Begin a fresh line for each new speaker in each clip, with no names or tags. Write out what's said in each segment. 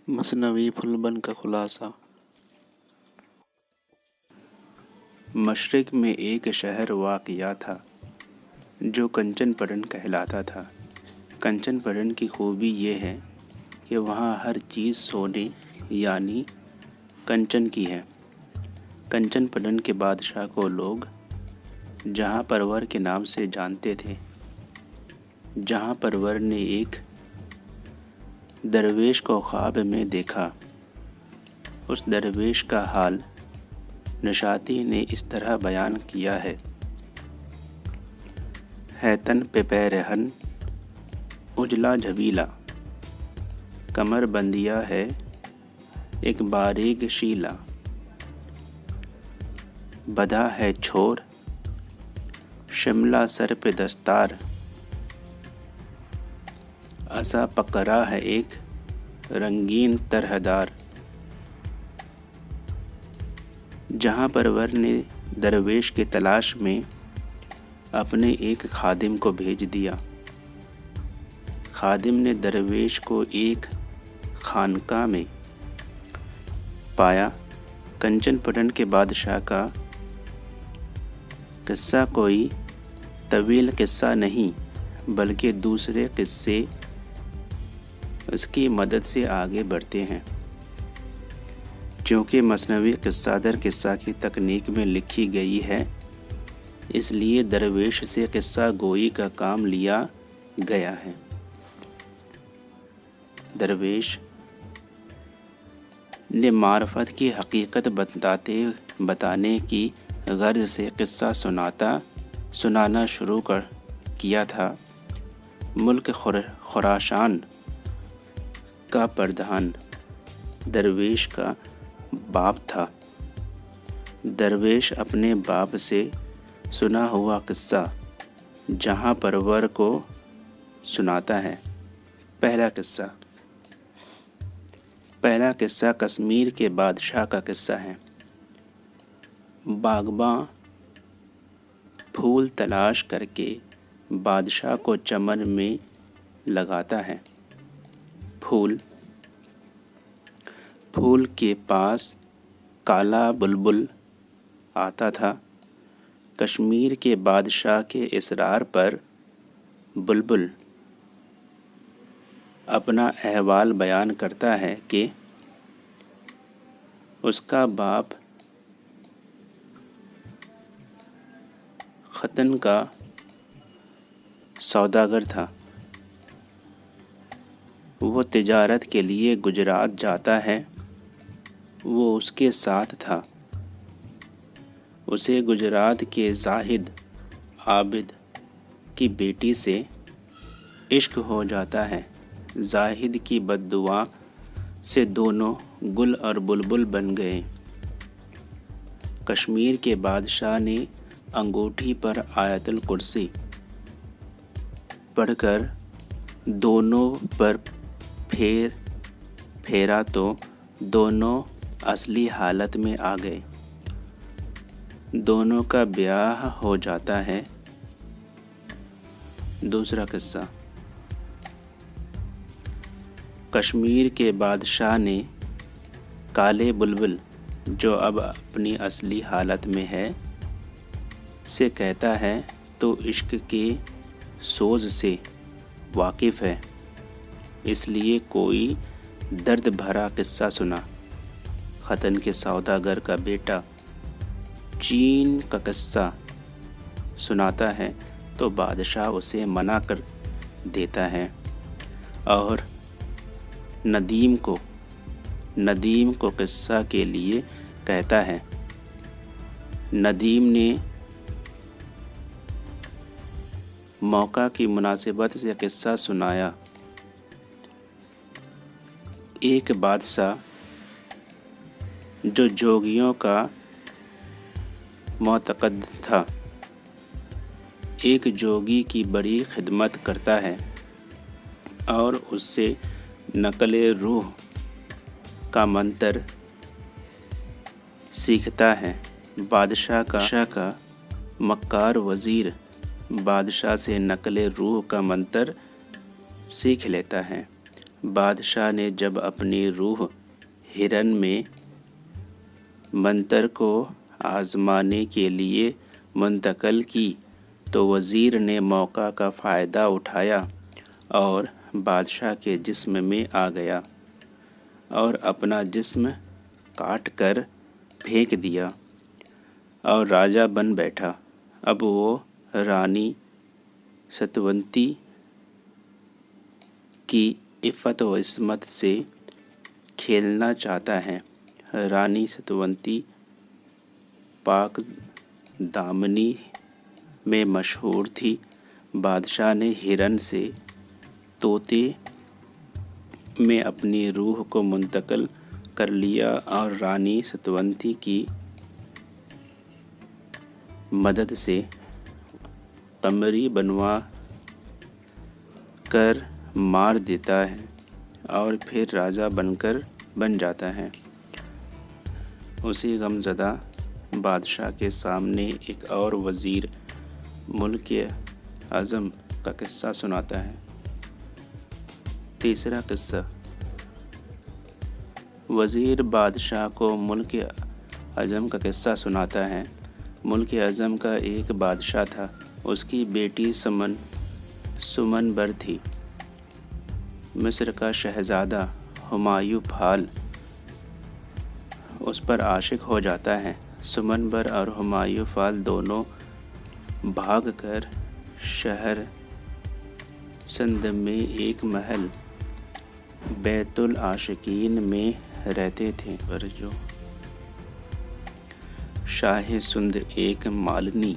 مثنوی پھلبن کا خلاصہ۔ مشرق میں ایک شہر واقع تھا جو کنچن پٹن کہلاتا تھا۔ کنچن پٹن کی خوبی یہ ہے کہ وہاں ہر چیز سونے یعنی کنچن کی ہے۔ کنچن پٹن کے بادشاہ کو لوگ جہاں پرور کے نام سے جانتے تھے۔ جہاں پرور نے ایک درویش کو خواب میں دیکھا۔ اس درویش کا حال نشاطی نے اس طرح بیان کیا ہے تن پہ پیرہن اجلا جھبیلا، کمر بندیا ہے ایک باریک شیلا، بدھا ہے چھور شملہ سر پہ دستار، عصا پکڑا ہے ایک رنگین طرح دار۔ جہاں پرور نے درویش کی تلاش میں اپنے ایک خادم کو بھیج دیا۔ خادم نے درویش کو ایک خانقاہ میں پایا۔ کنچن پٹن کے بادشاہ کا قصہ کوئی طویل قصہ نہیں بلکہ دوسرے قصے اس کی مدد سے آگے بڑھتے ہیں۔ چونکہ مثنوی قصہ در قصہ کی تکنیک میں لکھی گئی ہے، اس لیے درویش سے قصہ گوئی کا کام لیا گیا ہے۔ درویش نے معرفت کی حقیقت بتانے کی غرض سے قصہ سنانا شروع کیا تھا۔ ملک خراسان کا پردھان درویش کا باپ تھا۔ درویش اپنے باپ سے سنا ہوا قصہ جہاں پرور کو سناتا ہے۔ پہلا قصہ کشمیر کے بادشاہ کا قصہ ہے۔ باغباں پھول تلاش کر کے بادشاہ کو چمن میں لگاتا ہے۔ پھول کے پاس کالا بلبل آتا تھا۔ کشمیر کے بادشاہ کے اصرار پر بلبل اپنا احوال بیان کرتا ہے کہ اس کا باپ ختن کا سوداگر تھا۔ وہ تجارت کے لیے گجرات جاتا ہے۔ وہ اس کے ساتھ تھا۔ اسے گجرات کے زاہد عابد کی بیٹی سے عشق ہو جاتا ہے۔ زاہد کی بددعا سے دونوں گل اور بلبل بن گئے۔ کشمیر کے بادشاہ نے انگوٹھی پر آیت الکرسی پڑھ کر دونوں پر پھیرا تو دونوں اصلی حالت میں آ گئے۔ دونوں کا بیاہ ہو جاتا ہے۔ دوسرا قصہ کشمیر کے بادشاہ نے کالے بلبل جو اب اپنی اصلی حالت میں ہے سے کہتا ہے تو عشق کے سوز سے واقف ہے، اس لیے کوئی درد بھرا قصہ سنا۔ ختن کے سوداگر کا بیٹا چین کا قصہ سناتا ہے تو بادشاہ اسے منع کر دیتا ہے اور ندیم کو قصہ کے لیے کہتا ہے۔ ندیم نے موقع کی مناسبت سے قصہ سنایا۔ ایک بادشاہ جو جوگیوں کا معتقد تھا، ایک جوگی کی بڑی خدمت کرتا ہے اور اس سے نقل روح کا منتر سیکھتا ہے۔ بادشاہ کا مکار وزیر بادشاہ سے نقل روح کا منتر سیکھ لیتا ہے بادشاہ نے جب اپنی روح ہرن میں منتر کو آزمانے کے لیے منتقل کی تو وزیر نے موقع کا فائدہ اٹھایا اور بادشاہ کے جسم میں آ گیا اور اپنا جسم کاٹ کر پھینک دیا اور راجا بن بیٹھا۔ اب وہ رانی ستیونتی کی عفت و عصمت سے کھیلنا چاہتا ہے۔ رانی ستیونتی پاک دامنی میں مشہور تھی۔ بادشاہ نے ہرن سے طوطے میں اپنی روح کو منتقل کر لیا اور رانی ستیونتی کی مدد سے قمری بنوا کر مار دیتا ہے اور پھر راجا بن جاتا ہے۔ اسی غمزدہ بادشاہ کے سامنے ایک اور وزیر ملک اعظم کا قصہ سناتا ہے۔ تیسرا قصہ، وزیر بادشاہ کو ملک اعظم کا قصہ سناتا ہے۔ ملک اعظم کا ایک بادشاہ تھا، اس کی بیٹی سمنبر تھی۔ مصر کا شہزادہ ہمایوں پھال اس پر عاشق ہو جاتا ہے۔ سمنبر اور ہمایوں پھال دونوں بھاگ کر شہر سندھ میں ایک محل بیت العاشقین میں رہتے تھے۔ جو شاہ سندھ ایک مالنی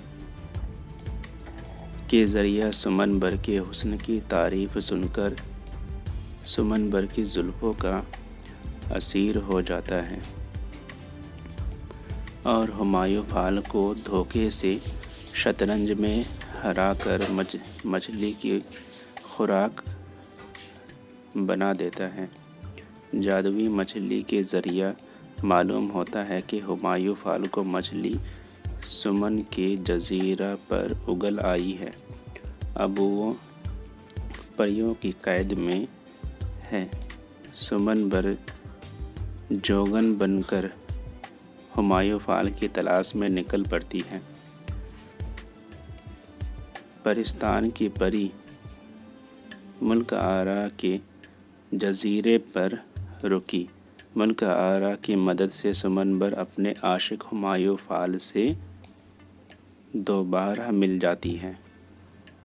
کے ذریعہ سمنبر کے حسن کی تعریف سن کر سمنبر کی زلفوں کا اسیر ہو جاتا ہے اور ہمایوں پھال کو دھوکے سے شطرنج میں ہرا کر مچھلی کی خوراک بنا دیتا ہے۔ جادوئی مچھلی کے ذریعہ معلوم ہوتا ہے کہ ہمایوں پھال کو مچھلی سمن کے جزیرہ پر اگل آئی ہے۔ اب وہ پریوں کی قید میں ہے۔ سمنبر جوگن بن کر ہمایوں پھال کی تلاش میں نکل پڑتی ہے۔ پرستان کی پری ملک آرا کے جزیرے پر رکی۔ ملک آرا کی مدد سے سمنبر اپنے عاشق ہمایوں پھال سے دوبارہ مل جاتی ہے۔